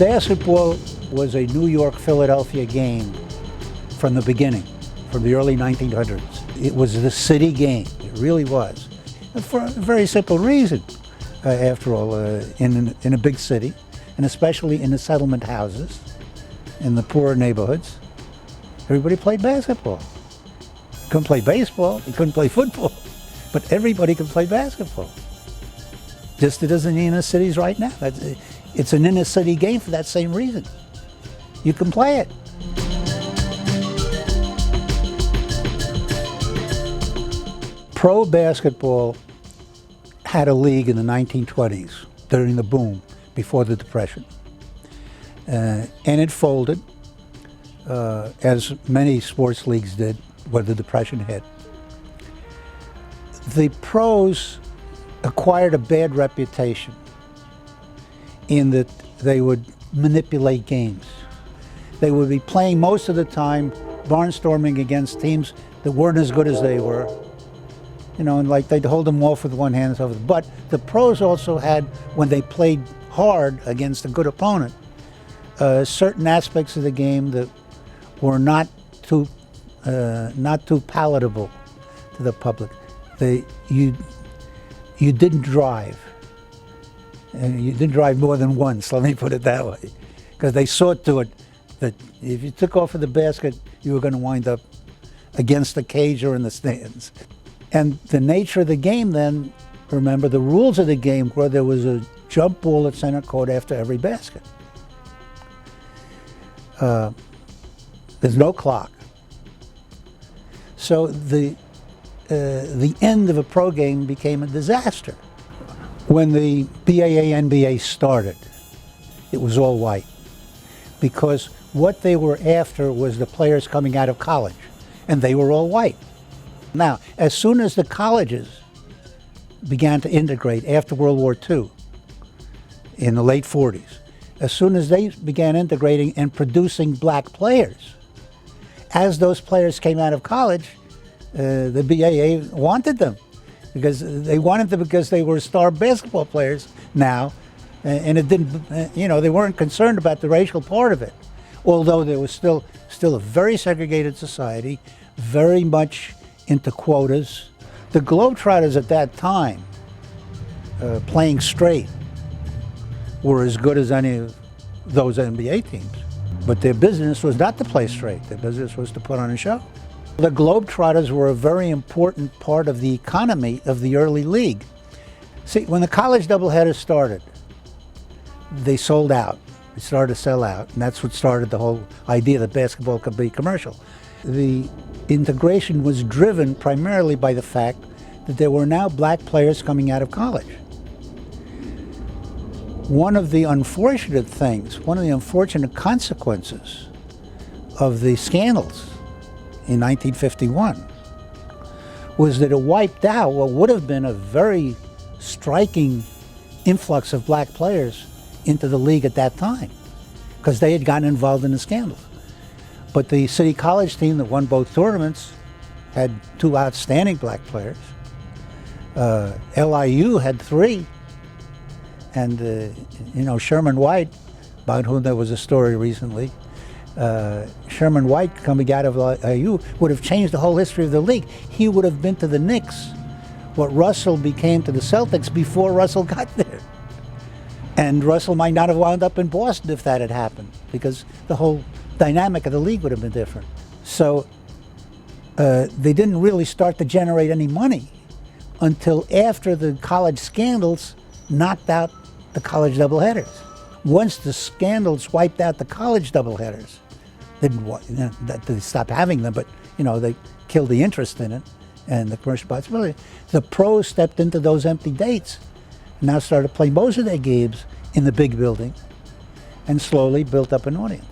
Basketball was a New York-Philadelphia game from the beginning, from the early 1900s. It was the city game, it really was. And for a very simple reason, after all, in a big city, and especially in the settlement houses, in the poorer neighborhoods, everybody played basketball. You couldn't play baseball, you couldn't play football, but everybody could play basketball. Just it isn't in the inner cities right now. It's an inner city game for that same reason. You can play it. Pro basketball had a league in the 1920s during the boom before the Depression. And it folded, as many sports leagues did when the Depression hit. The pros acquired a bad reputation in that they would manipulate games. They would be playing most of the time, barnstorming against teams that weren't as good as they were. You know, and like they'd hold them off with one hand and so forth. But the pros also had, when they played hard against a good opponent, certain aspects of the game that were not too palatable to the public. You didn't drive. And you didn't drive more than once, let me put it that way. Because they saw to it that if you took off of the basket, you were going to wind up against the cage or in the stands. And the nature of the game then, remember, the rules of the game were there was a jump ball at center court after every basket. There's no clock. So the end of a pro game became a disaster. When the BAA NBA started, it was all white, because what they were after was the players coming out of college, and they were all white. Now, as soon as the colleges began to integrate after World War II, in the late 40s, as soon as they began integrating and producing black players, as those players came out of college, the BAA wanted them. Because they wanted them because they were star basketball players now, and it didn't, you know, they weren't concerned about the racial part of it. Although there was still a very segregated society, very much into quotas. The Globetrotters at that time, playing straight, were as good as any of those NBA teams. But their business was not to play straight. Their business was to put on a show. The Globetrotters were a very important part of the economy of the early league. See, when the college doubleheader started, they sold out. They started to sell out, and that's what started the whole idea that basketball could be commercial. The integration was driven primarily by the fact that there were now black players coming out of college. One of the unfortunate things, one of the unfortunate consequences of the scandals in 1951 was that it wiped out what would have been a very striking influx of black players into the league at that time, because they had gotten involved in the scandals. But the City College team that won both tournaments had two outstanding black players. LIU had three, and you know, Sherman White, about whom there was a story recently, Sherman White coming out of LIU would have changed the whole history of the league. He would have been to the Knicks what Russell became to the Celtics before Russell got there. And Russell might not have wound up in Boston if that had happened, because the whole dynamic of the league would have been different. So they didn't really start to generate any money until after the college scandals knocked out the college doubleheaders. Once the scandals wiped out the college doubleheaders, they stopped having them, but you know, they killed the interest in it and the commercial possibility. The pros stepped into those empty dates and now started playing most of their games in the big building and slowly built up an audience.